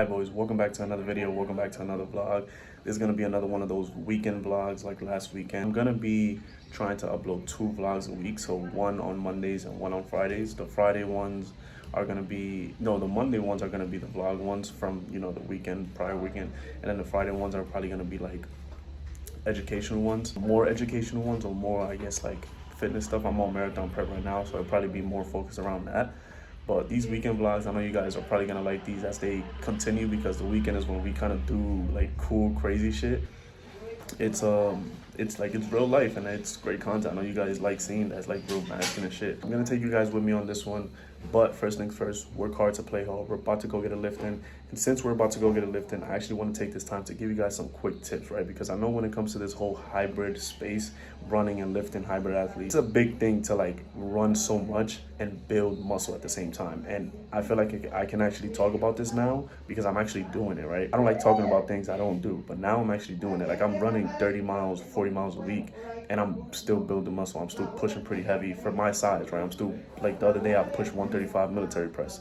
Hi boys, welcome back to another video, welcome back to another vlog. This is going to be another one of those weekend vlogs like last weekend. I'm going to be trying to upload 2 vlogs a week, so one on Mondays and one on Fridays. The Friday ones are going to be, no, the Monday ones are going to be the vlog ones from, you know, the weekend, prior weekend. And then the Friday ones are probably going to be like educational ones, more educational ones, or more, I guess, like fitness stuff. I'm on marathon prep right now, so I'll probably be more focused around that. But these weekend vlogs, I know you guys are probably gonna like these as they continue, because the weekend is when we kind of do like cool, crazy shit. It's like it's real life and it's great content. I know you guys like seeing that. It's like real masculine shit. I'm gonna take you guys with me on this one, but first things first, work hard to play hard. We're about to go get a lift in, and since we're about to go get a lift in, I actually want to take this time to give you guys some quick tips, right? Because I know when it comes to this whole hybrid space, running and lifting, hybrid athletes, it's a big thing to like run so much and build muscle at the same time. And I feel like I can actually talk about this now because I'm actually doing it, right? I don't like talking about things I don't do, but now I'm actually doing it. Like, I'm running 30 miles, 40 miles a week, and I'm still building muscle. I'm still pushing pretty heavy for my size, right? I'm still, like the other day I pushed 135 military press.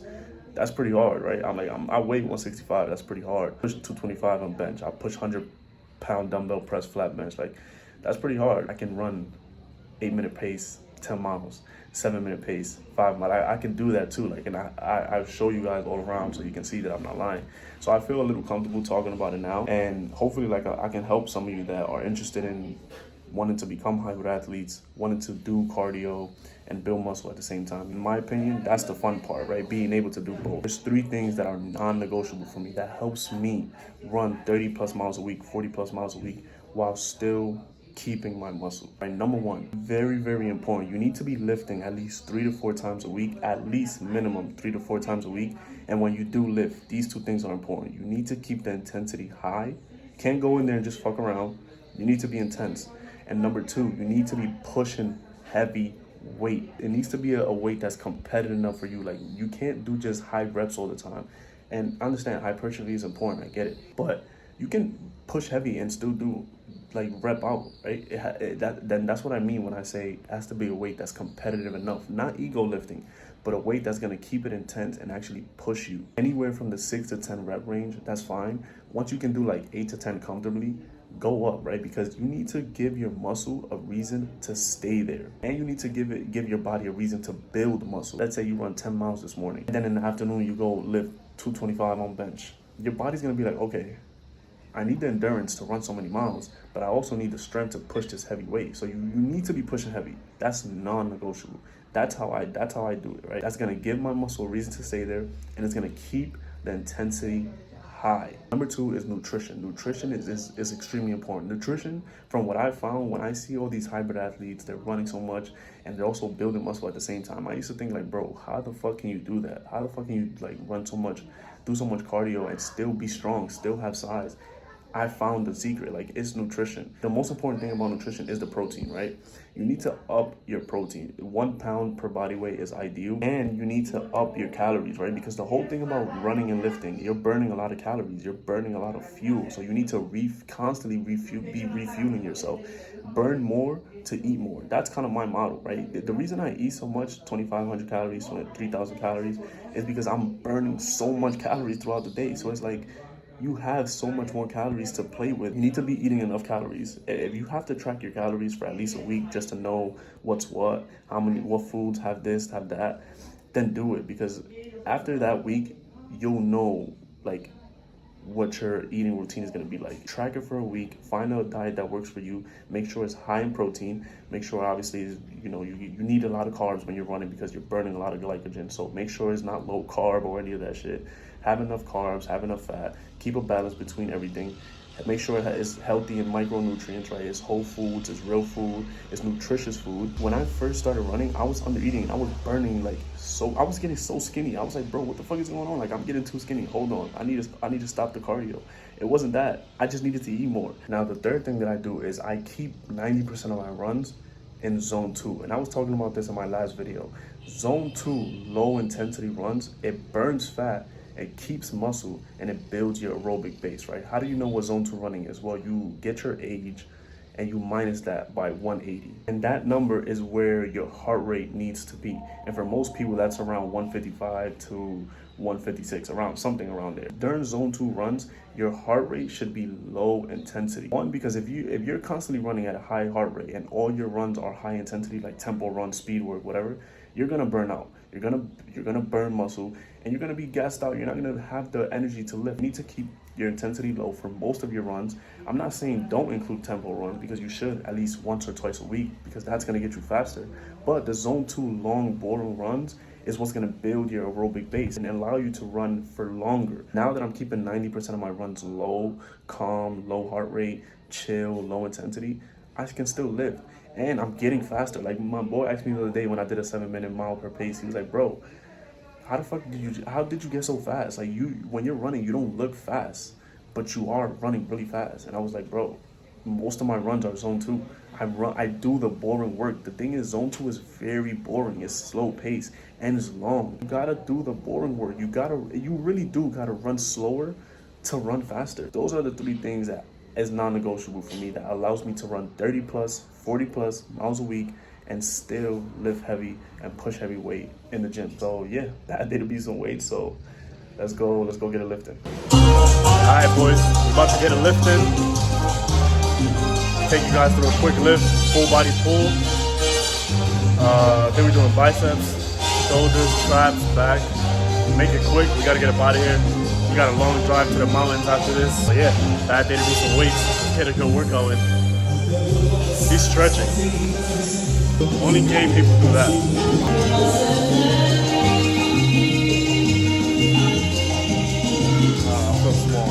That's pretty hard, right? I weigh 165. That's pretty hard. Push 225 on bench. I push 100-pound dumbbell press flat bench. Like, that's pretty hard. I can run 8-minute pace, 10 miles, 7-minute pace, 5 miles. I can do that too. Like, and I show you guys all around so you can see that I'm not lying. So I feel a little comfortable talking about it now, and hopefully, like, I can help some of you that are interested in wanting to become hybrid athletes, wanting to do cardio and build muscle at the same time. In my opinion, that's the fun part, right? Being able to do both. There's 3 things that are non-negotiable for me that helps me run 30 plus miles a week, 40 plus miles a week, while still keeping my muscle. Right, number 1, very, very important. You need to be lifting at least 3 to 4 times a week, at least minimum 3 to 4 times a week. And when you do lift, these 2 things are important. You need to keep the intensity high. You can't go in there and just fuck around. You need to be intense. And number 2, you need to be pushing heavy weight. It needs to be a weight that's competitive enough for you. Like, you can't do just high reps all the time. And I understand hypertrophy is important, I get it, but you can push heavy and still do like rep out, right? Then that's what I mean when I say it has to be a weight that's competitive enough, not ego lifting, but a weight that's gonna keep it intense and actually push you. Anywhere from the 6 to 10 rep range, that's fine. Once you can do like 8 to 10 comfortably, go up, right? Because you need to give your muscle a reason to stay there, and you need to give your body a reason to build muscle. Let's say you run 10 miles this morning, and then in the afternoon you go lift 225 on bench. Your body's gonna be like, okay, I need the endurance to run so many miles, but I also need the strength to push this heavy weight. So you need to be pushing heavy. That's non-negotiable. That's how I do it, right? That's gonna give my muscle a reason to stay there, and it's gonna keep the intensity high. Number 2 is nutrition. Nutrition is extremely important. Nutrition, from what I found, when I see all these hybrid athletes, they're running so much and they're also building muscle at the same time. I used to think like, bro, how the fuck can you do that? How the fuck can you like run so much, do so much cardio and still be strong, still have size? I found the secret. Like, it's nutrition. The most important thing about nutrition is the protein, right? You need to up your protein. 1 pound per body weight is ideal, and you need to up your calories, right? Because the whole thing about running and lifting, you're burning a lot of calories, you're burning a lot of fuel. So you need to constantly be refueling yourself. Burn more to eat more. That's kind of my model, right? The reason I eat so much, 2,500 calories, 3,000 calories, is because I'm burning so much calories throughout the day. So it's like, you have so much more calories to play with. You need to be eating enough calories. If you have to track your calories for at least a week just to know what's what foods have this, have that, then do it. Because after that week, you'll know like what your eating routine is going to be like. Track it for a week, find a diet that works for you, make sure it's high in protein, make sure obviously, you know, you need a lot of carbs when you're running because you're burning a lot of glycogen. So make sure it's not low carb or any of that shit. Have enough carbs, have enough fat, keep a balance between everything. Make sure it's healthy in micronutrients, right? It's whole foods, it's real food, it's nutritious food. When I first started running, I was under eating. I was burning like so. I was getting so skinny. I was like, bro, what the fuck is going on? Like, I'm getting too skinny. Hold on, I need to stop the cardio. It wasn't that. I just needed to eat more. Now, the third thing that I do is I keep 90% of my runs in zone 2. And I was talking about this in my last video. Zone 2, low intensity runs, it burns fat, it keeps muscle, and it builds your aerobic base, right? How do you know what zone 2 running is? Well, you get your age and you minus that by 180. And that number is where your heart rate needs to be. And for most people, that's around 155 to 156, around something around there. During zone 2 runs, your heart rate should be low intensity. One, because if you're constantly running at a high heart rate and all your runs are high intensity, like tempo run, speed work, whatever, you're gonna burn out. You're gonna burn muscle, and you're gonna be gassed out. You're not gonna have the energy to lift. You need to keep your intensity low for most of your runs. I'm not saying don't include tempo runs, because you should at least once or twice a week, because that's gonna get you faster. But the zone 2 long, boring runs is what's gonna build your aerobic base and allow you to run for longer. Now that I'm keeping 90% of my runs low, calm, low heart rate, chill, low intensity, I can still lift. And I'm getting faster. Like, my boy asked me the other day when I did a 7-minute mile per pace, he was like, bro, how did you get so fast? Like, when you're running, you don't look fast, but you are running really fast. And I was like, bro, most of my runs are zone 2. I do the boring work. The thing is, zone 2 is very boring. It's slow pace and it's long. You gotta do the boring work. You really do gotta run slower to run faster. Those are the 3 things that is non-negotiable for me, that allows me to run 30 plus, 40 plus miles a week and still lift heavy and push heavy weight in the gym. So yeah, that did be some weight. So let's go get a lift in. All right, boys, we're about to get a lift in. Take you guys through a quick lift, full body pull. Then we're doing biceps, shoulders, traps, back. Make it quick. We gotta get up out of here. We got a long drive to the mountains after this. But yeah, bad day to do some weights. Let's get a good workout in. He's stretching. Only gay people do that. I feel small.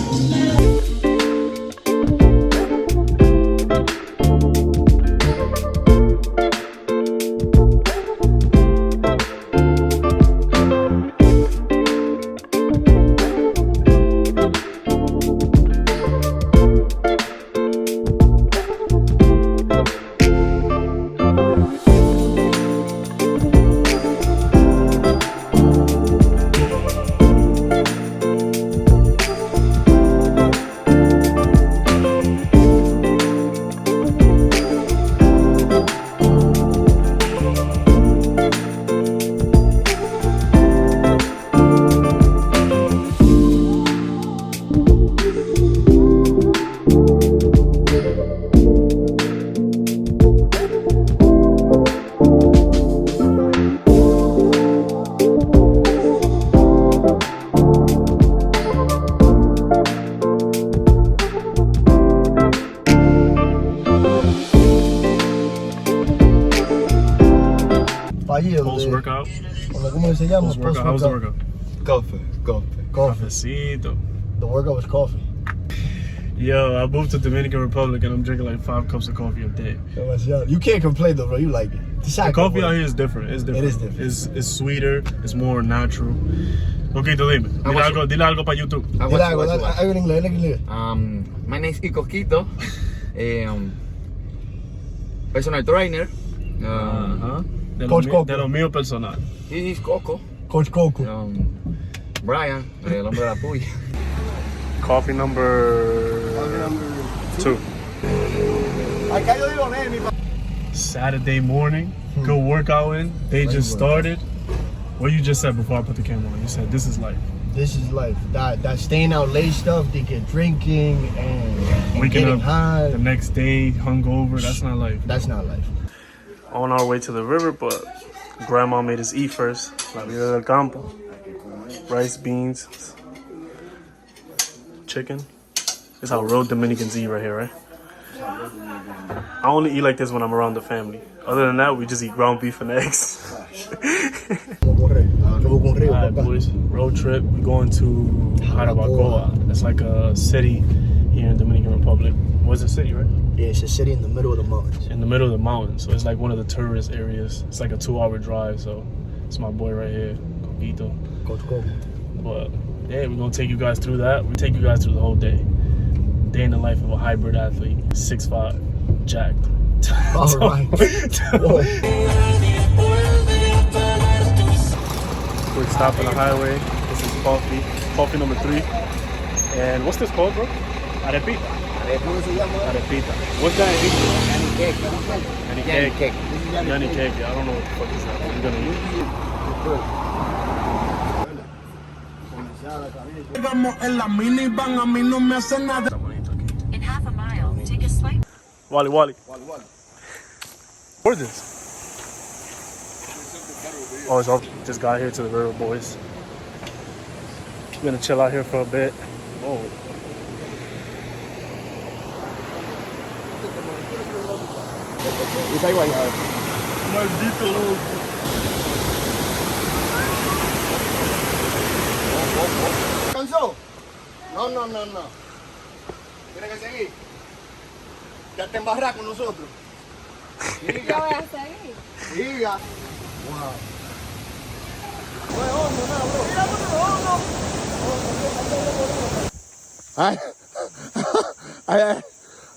Post-workout. ¿Cómo se llama? Post-workout. How was the workout? Coffee. Cafecito. The workout was coffee. Yo, I moved to Dominican Republic and I'm drinking like 5 cups of coffee a day. You can't complain though, bro. You like it. The coffee out here is different. It's different. It is different. It's sweeter. It's more natural. Okay, dile algo para YouTube. Dile algo en inglés. My name is Coquito. Personal trainer. De lo mío personal. He is Coco. Coach Coco. Brian, el hombre de la puya. Coffee number 2. Saturday morning, good workout in. They just started. What you just said before I put the camera on, you said this is life. This is life. That staying out late stuff, they get drinking and waking getting up high. the next day hungover. That's not life. That's not life. On our way to the river, but grandma made us eat first. La vida del campo. Rice, beans, chicken. This is how real Dominicans eat right here, right? I only eat like this when I'm around the family. Other than that, we just eat ground beef and eggs. Alright, boys, road trip. We're going to Jarabacoa. It's like a city here in Dominican Republic. What's the city, right? Yeah, it's a city in the middle of the mountains. In the middle of the mountains. So it's like one of the tourist areas. It's like a 2-hour drive. So it's my boy right here, Coquito. Coach Coco. But yeah, we're gonna take you guys through that. We take you guys through the whole day. Day in the life of a hybrid athlete, 6'5", jacked. All right. Quick stop on the highway. This is coffee number 3. And what's this called, bro? Arepita. Arepita. What's that in English? Yanni cake. Yanni cake. I don't know what the fuck is that. I'm gonna eat. Vamos en la minivan, a mí no me hace nada. In half a mile, take a slight. Wally. What is this? Oh, it's all just got here to the river, boys. We're gonna chill out here for a bit. Oh. Maldito loco. ¿Cansó? No. ¿Tiene que seguir? Ya te embarras con nosotros. Yo voy a seguir. Diga. Wow.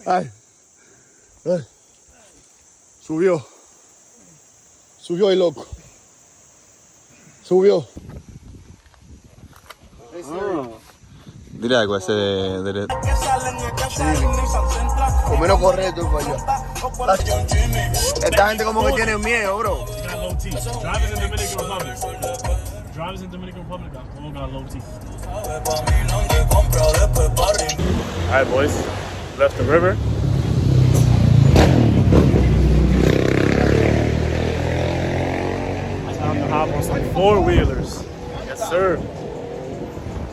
Ay. Subió el loco. Subió. Dile algo a ese de... Con menos correcto para allá. Esta gente como que tiene miedo, bro. Got low teeth. Drivers in Dominican Republic. Drivers in Dominican Republic all got low teeth. Alright, boys. Left the river. Time to hop on some four-wheelers. Yes, sir.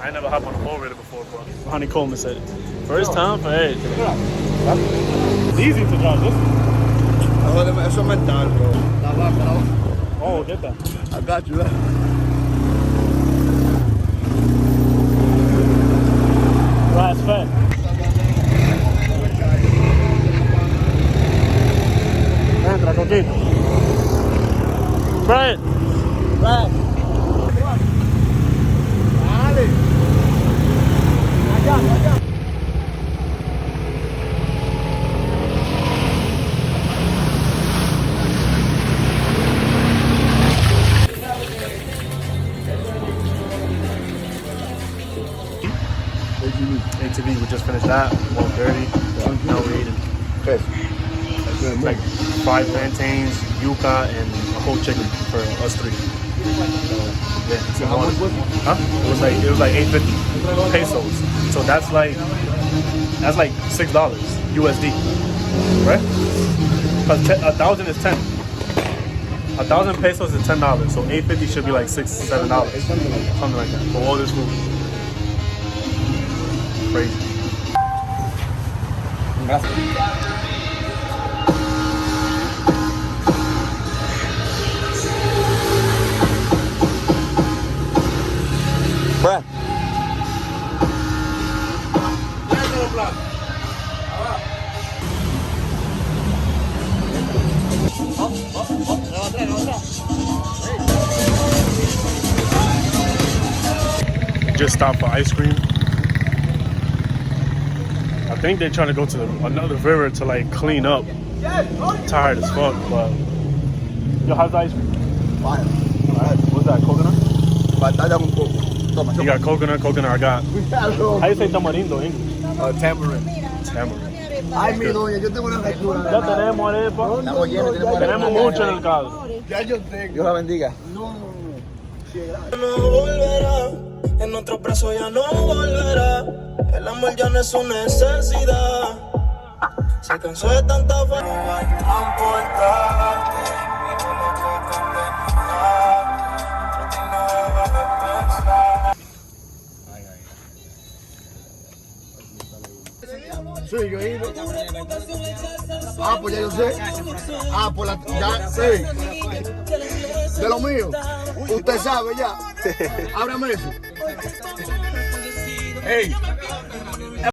I ain't never hopped on a four-wheeler before, bro. Honey Coleman said it. First time for everything. It's easy to drive this. Eso es mental, bro. La vaca. Oh, get that. I got you. Ride's fat. Entra, Coquito. Brian. Dale. Allá. ATV, we just finished that. 1:30. Now we're eating. It's like 5 plantains, yuca, and a whole chicken for us 3. So, yeah, it's huh? It was like 850 pesos. So that's like $6 USD, right? Because 1,000 is 10. 1,000 pesos is $10. So 850 should be like $6, $7, something like that for all this food. Crazy. Bruh. Just stopped for ice cream. I think they're trying to go to another river to like clean up. I'm tired as fuck, but yo, how's the ice cream? Fire. What's that, coconut? Batalla un poco. Toma, You got coconut, I got. How you say tamarindo in English? Tamarind. Tamarind. Ay, mi doña, yo tengo una lectura. Ya tenemos arepa. Estamos llenos, Tenemos mucho en el caldo. Ya yo tengo. Dios la bendiga. No. No volverá, en otros brazos ya no volverá. El amor ya no es su necesidad. Se cansó de tanta falta. Sí, yo he ido. Pues ya yo sé. Pues ya, sí. De lo mío. Usted sabe ya. Ábrame eso. Hey.